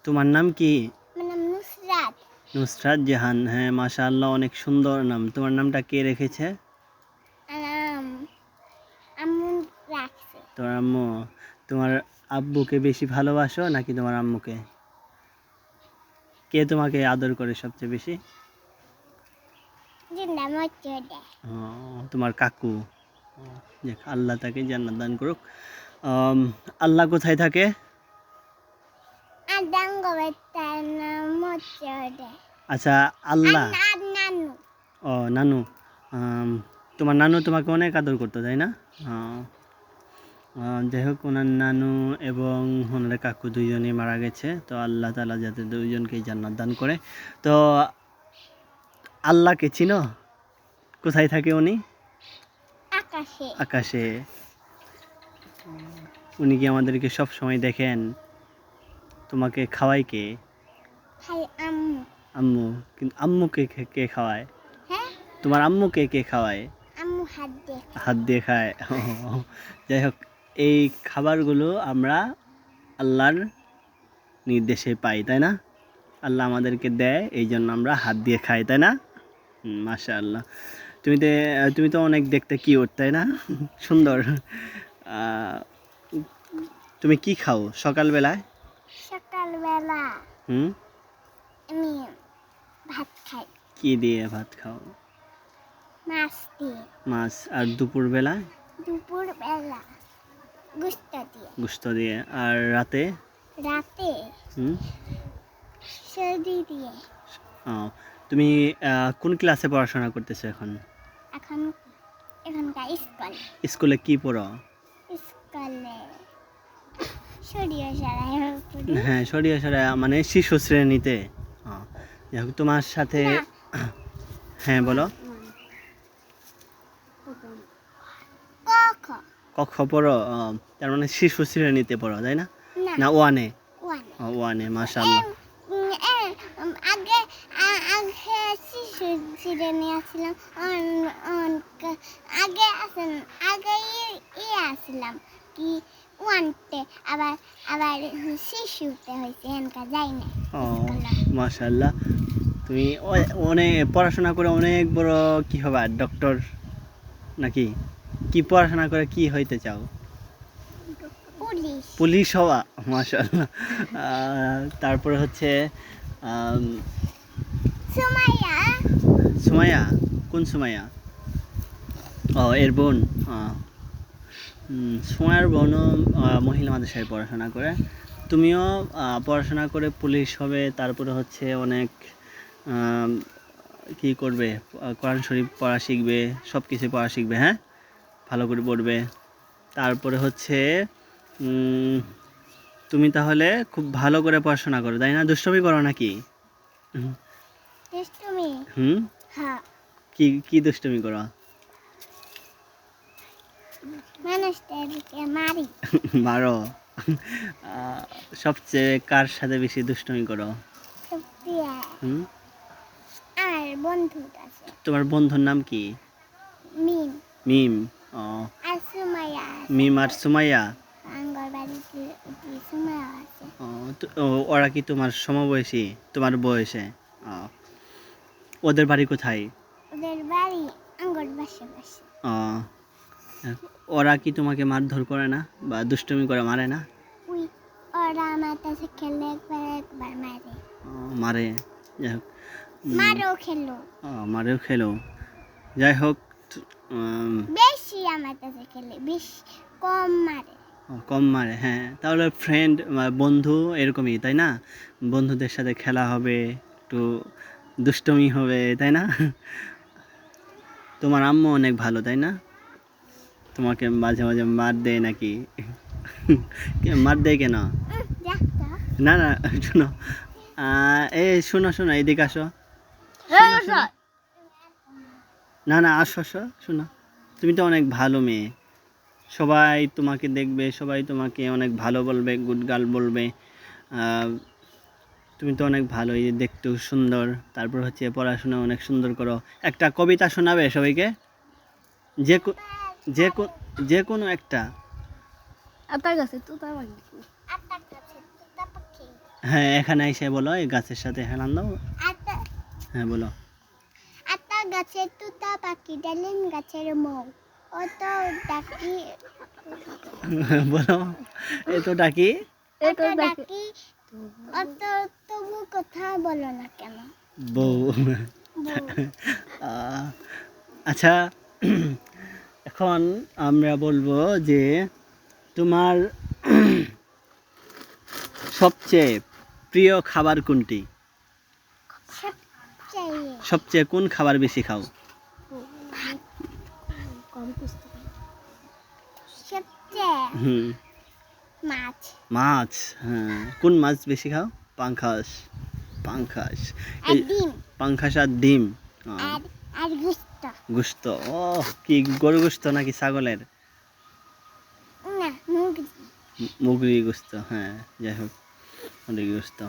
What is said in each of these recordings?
তোমার নাম কি? আমার নাম নুসরাত। নুসরাত জাহান। হ্যাঁ, মাশাআল্লাহ, অনেক সুন্দর নাম। তোমার নামটা কে রেখেছে? আম্মু রাখছে। তোমার আম্মু। তোমার আব্বুকে বেশি ভালোবাসো নাকি তোমার আম্মুকে? কে তোমাকে আদর করে সবচেয়ে বেশি? জিন্দা মচ্চদে। ও, তোমার কাকু। দেখ, আল্লাহ তাকে জান্নাত দান করুক। আল্লাহ কোথায় থাকে? আদাঙ্গ বেতার নাম মচ্চদে। আচ্ছা, আল্লাহ। নানু। ও, নানু। তোমার নানু তোমাকে অনেক আদর করতো, তাই না? যাই হোক, ওনার নানু এবং ওনার কাকু দুইজনই মারা গেছে। তো আল্লাহ তাআলা যাতে দুইজনকেই জান্নাত দান করে। তো আল্লাহকে চিনো? কোথায় থাকে উনি? আকাশে। আকাশে। উনি কি আমাদেরকে সব সময় দেখেন? তোমাকে খাওয়ায় কে? খাই আম্মু। আম্মু। কিন্তু আম্মুকে কে খাওয়ায়? হ্যাঁ, তোমার আম্মুকে কে খাওয়ায়? আম্মু হাত দিয়ে। হাত দিয়ে খায়। যাই হোক, এই খাবারগুলো আমরা আল্লাহর নির্দেশে পাই, তাই না? আল্লাহ আমাদেরকে দেয়, এই জন্য আমরা হাত দিয়ে খাই, তাই না? মাশাআল্লাহ। তুমি তো অনেক দেখতে কিউট, তাই না? সুন্দর। আহ, তুমি কি খাও সকালবেলায়? সকালবেলা হুম। আমি ভাত খাই। কি দিয়ে ভাত খাও? মাছ দিয়ে। মাছ। আর দুপুরবেলায়? দুপুরবেলা গোস্ত দিয়ে। গোশত দিয়ে। আর রাতে? রাতে হুম। সর্দি দিয়ে। ও, তুমি কোন ক্লাসে পড়াশোনা করতেছো এখন? এখনকার স্কুলে। স্কুলে কি পড়ো? স্কুলে সরিয়ে সারাই পড়ি। হ্যাঁ, সরিয়া সরিয়া মানে শিশু শ্রেণীতে। যাই হোক, তোমার সাথে। না। হ্যাঁ, বলো। ক খ। কক্ষ পড়ো? তার মানে শিশু শ্রেণীতে পড়ো, তাই না? না, না, ওয়ানে? ওয়ানে। ওয়ানে, মাশাআল্লাহ। আগে আগে শিশু শ্রেণী আসছিলাম। আগে আসেন আগে আসছিলাম কি ওয়ানতে, আবার আবার শিশুতে হয়েছে, এনকা যাই না। ও, মাশাআল্লাহ। তুমি অনেক পড়াশোনা করে অনেক বড় কি হবা, ডক্টর নাকি? কি পড়াশোনা করে কি হইতে চাও? পুলিশ। পুলিশ হওয়া, মাশাআল্লাহ। তারপরে হচ্ছে সুমাইয়া। সুমাইয়া। কোন সুমাইয়া? ও, এর বোন। সুমাইয়ার বোনও মহিলা মাদ্রাসায় পড়াশোনা করে। তুমিও পড়াশোনা করে পুলিশ হবে, তারপরে হচ্ছে অনেক কি করবে, কোরআন শরীফ পড়া শিখবে, সব কিছু পড়া শিখবে। হ্যাঁ, ভালো করে পড়বে। তারপরে হচ্ছে তুমি তাহলে খুব ভালো করে পড়াশোনা করো, তাই না? দুষ্টুমি করো নাকি? দুষ্টুমি। হুম। হ্যাঁ, কি কি দুষ্টুমি করো? মানুষদেরকে মারি। মারো? সবচেয়ে কার সাথে বেশি দুষ্টুমি করো? সুপ্রিয়া। হুম। আর বন্ধু আছে তোমার বন্ধুর নাম কি? মিম মিম। ও, আর সুমাইয়া। মিম আর সুমাইয়া। আঙ্গর বাড়িতে সুমাইয়া আছে। ওরা কি তোমার সমবয়সী, তোমার বয়সে? ও, ওদের বাড়ি কোথায়? ওদের বাড়ি আঙ্গর পাশে পাশে। ও, ওরা কি তোমাকে মারধর করে না বা দুষ্টুমি করে মারে না? উই, ওরা আমার কাছে খেলে একবার একবার মারে। মারে। যাই হোক। মারও খেলো। মারেও খেলো। যাই হোক, বেশি আমার কাছে খেলে, বেশি কম মারে। কম মারে। হ্যাঁ, তাহলে ফ্রেন্ড, বন্ধু এরকমই, তাই না? বন্ধুদের সাথে খেলা হবে, একটু দুষ্টুমি হবে, তাই না? তোমার আম্মু অনেক ভালো, তাই না? তোমাকে মাঝে মাঝে মার দেয় নাকি? মার দেয় কেন? না না, শোনো। এই শোনো শোনো, এদিকে আসো। শোনো, শোনো। না না, আসো আসো, শোনো। তুমি তো অনেক ভালো মেয়ে। সবাই তোমাকে দেখবে, সবাই তোমাকে অনেক ভালো বলবে, গুড গার্ল বলবে। তুমি তো অনেক ভালো, এই যে দেখতেও সুন্দর, তারপর হচ্ছে পড়াশোনা অনেক সুন্দর করো। একটা কবিতা শোনাবে সবাইকে? যে যে যে কোনো একটা। আপনার কাছে তোতা পাখি। আপনার কাছে তোতা পাখি। হ্যাঁ এখানে এসে বলো, এই গাছের সাথে হেলান দাও। আতা হ্যাঁ বলো। আতা গাছের তুতা পাখি ডালিম গাছের মৌ অত ডাকি বলো, এ তো ডাকি। অত ডাকি অত তবু কথা বলো না কেন? বউ। বউ। আচ্ছা, এখন আমরা বলবো যে তোমার সবচেয়ে প্রিয় খাবার কোনটি? সবচেয়ে সবচেয়ে কোন খাবার বেশি খাও? সবচেয়ে হুম, মাছ মাছ। হ্যাঁ, কোন মাছ বেশি খাও? পাঙ্খাস। পাঙ্খাস। আর এই ডিম পাঙ্খাস আর ডিম। আর আর গুস্ত গোস্ত। ও, কি গরু গোস্ত নাকি ছাগলের? না মুরগি মুরগি গোস্ত। হ্যাঁ, যাই হোক, মুরগি গোস্ত।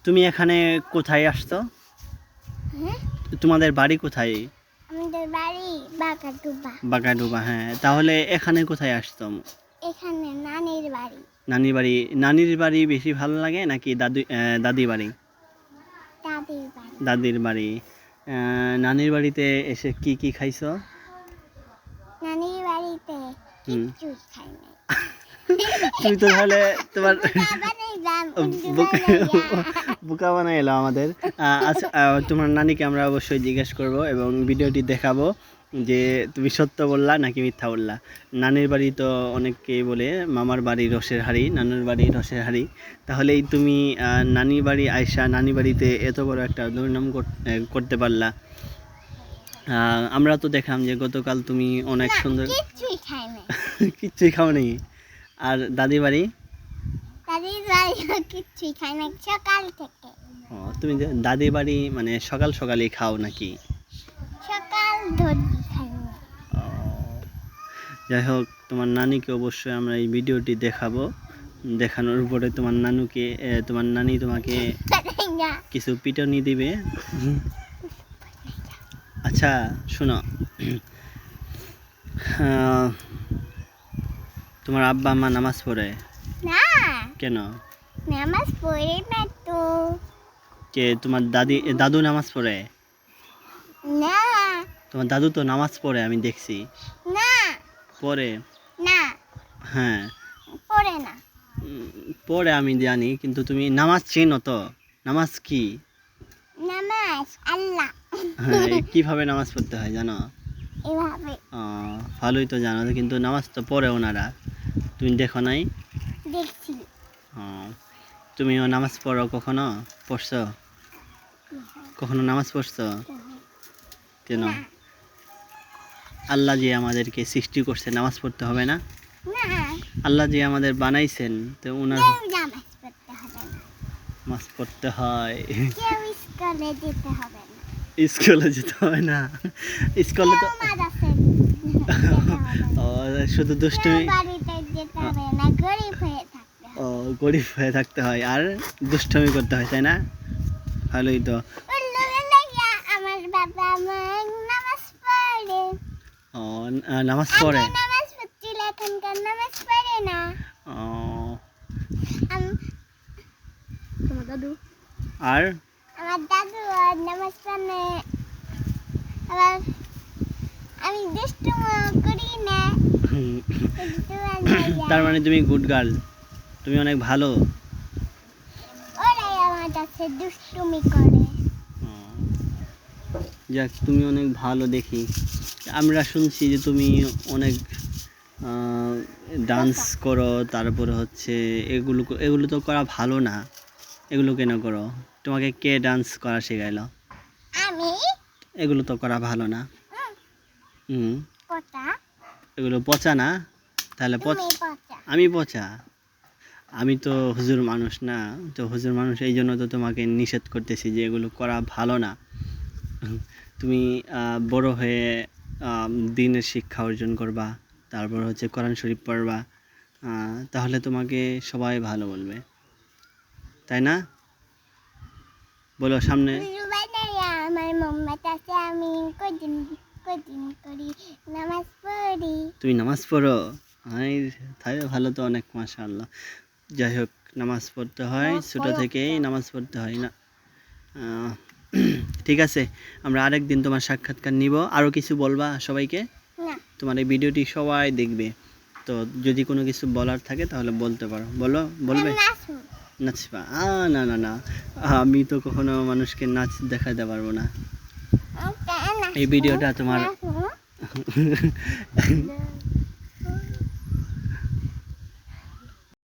তুমি এখানে কোথায় আসছো? হ্যাঁ তোমাদের বাড়ি কোথায়? আমাদের বাড়ি বাগাডুবা বাগাডোবা। হ্যাঁ, তাহলে এখানে কোথায় আসছো? এখানে নানির বাড়ি নানির বাড়ি। নানির বাড়ি বেশি ভালো লাগে নাকি দাদি বাড়ি? দাদির বাড়ি দাদির বাড়ি। নানির বাড়িতে এসে কি কি খাইছো? নানির বাড়িতে হুম। কিচ্ছু খাই নাই তুমি তো তাহলে তোমার বাবারে যাম বোকা বানাই এলো আমাদের। আচ্ছা, তোমার নানিকে আমরা অবশ্যই জিজ্ঞেস করব এবং ভিডিওটি দেখাবো যে তুমি সত্য বললা নাকি মিথ্যা বললা। নানির বাড়ি তো অনেকেই বলে মামার বাড়ি রসের হাঁড়ি, নানুর বাড়ি রসের হাঁড়ি। তাহলেই তুমি নানির বাড়ি আয়সা নানি বাড়িতে এত বড় একটা দুর্নাম করতে পারলা। আমরা তো দেখলাম যে গতকাল তুমি অনেক সুন্দর। কিচ্ছুই খাই নাই কিচ্ছুই খাও নি। আর দাদি বাড়ি? দাদির বাড়ি কিচ্ছুই খাই নাই সকাল থেকে ও, তুমি দাদি বাড়ি মানে সকাল সকালই খাও নাকি? সকাল ধরি খাই নাই ও, যাই হোক, তোমার নানিকে অবশ্যই আমরা এই ভিডিওটি দেখাবো। দেখানোর পরে তোমার নানি তোমাকে কিছু পিটনি দিবে। আচ্ছা শোনো, তোমার আব্বা আম্মা নামাজ পড়ে? না কেন? নামাজ পড়ে না তো কে তোমার দাদু নামাজ পড়ে? না তোমার দাদু তো নামাজ পড়ে, আমি দেখছি। না পড়ে। না হ্যাঁ, পড়ে না পড়ে আমি জানি, কিন্তু তুমি নামাজ চেনো তো? নামাজ কি? নামাজ আল্লাহ হ্যাঁ, কিভাবে নামাজ পড়তে হয় জানো? এভাবে ভালোই তো জানো, কিন্তু নামাজ তো পড়ে ওনারা, তুমি দেখো নাই? দেখছি ও, তুমিও নামাজ পড়ো? কখনো পড়ছো? কখনো নামাজ পড়ছো? কেন? না আল্লাহ যে আমাদেরকে সৃষ্টি করছে, নামাজ পড়তে হবে না? না আল্লাহ যে আমাদের বানাইছেন, তো ওনার কেউ নামাজ পড়তে হবে না নামাজ পড়তে হয়। কেউ স্কুলে যেতে হবে না স্কুলে যেতে হয় না? স্কুলে তো কেউ মাদ্রাসায় যেতে হবে না ও, শুধু কেউ দুষ্টুমি। বাড়িতে যেতে হবে না গরিব হয়ে থাকতে হবে ও, গরিব হয়ে থাকতে হয় আর দুষ্টুমি করতে হয়, তাই না? ভালোই তো। আমার বাবা আমার নামাজ পড়ে ও, নামাজ পড়ে। আগে নামাজ পড়ছিল এখনকার নামাজ পড়ে না ও, তোমার দাদু আর আমার দাদু আর নামাজ পড়ে আবার আমি দুষ্টু করি না তার মানে তুমি গুড গার্ল, তুমি অনেক ভালো। ওরাই আমার কাছে দুষ্টুমি করে ও, যাক, তুমি অনেক ভালো দেখি। আমরা শুনছি যে তুমি অনেক ডান্স করো, তারপরে হচ্ছে এগুলো তো করা ভালো না। এগুলো কেন করো? তোমাকে কে ডান্স করা শেখাইলো? আমি এগুলো তো করা ভালো না। হুম, পচা এগুলো পচা না? তাহলে তুমি পচা আমি পচা? আমি তো হুজুর মানুষ না, তো হুজুর মানুষ, এই জন্য তো তোমাকে নিষেধ করতেছি যে এগুলো করা ভালো না। তুমি বড় হয়ে দ্বীনের শিক্ষা অর্জন করবা, তারপর হচ্ছে কোরআন শরীফ পড়বা, তাহলে তোমাকে সবাই ভালো বলবে, তাই না? বলো সামনে। আমার মাম্মার কাছে আমি কদিন কদিন করি নামাজ পড়ি তুমি নামাজ পড়ো? তাই ভালো তো অনেক, মাশাআল্লাহ। যাই হোক নামাজ পড়তে হয়, ছোটো থেকেই নামাজ পড়তে হয় না। ঠিক আছে, আমরা আরেক দিন তোমার সাক্ষাৎকার নিব। আরও কিছু বলবা সবাইকে? না তোমার এই ভিডিওটি সবাই দেখবে, তো যদি কোনো কিছু বলার থাকে তাহলে বলতে পারো, বলবে? নাচবো। নাচবা? না না না, আমি তো কখনো মানুষকে নাচ দেখাতে পারবো না। এই ভিডিওটা তোমার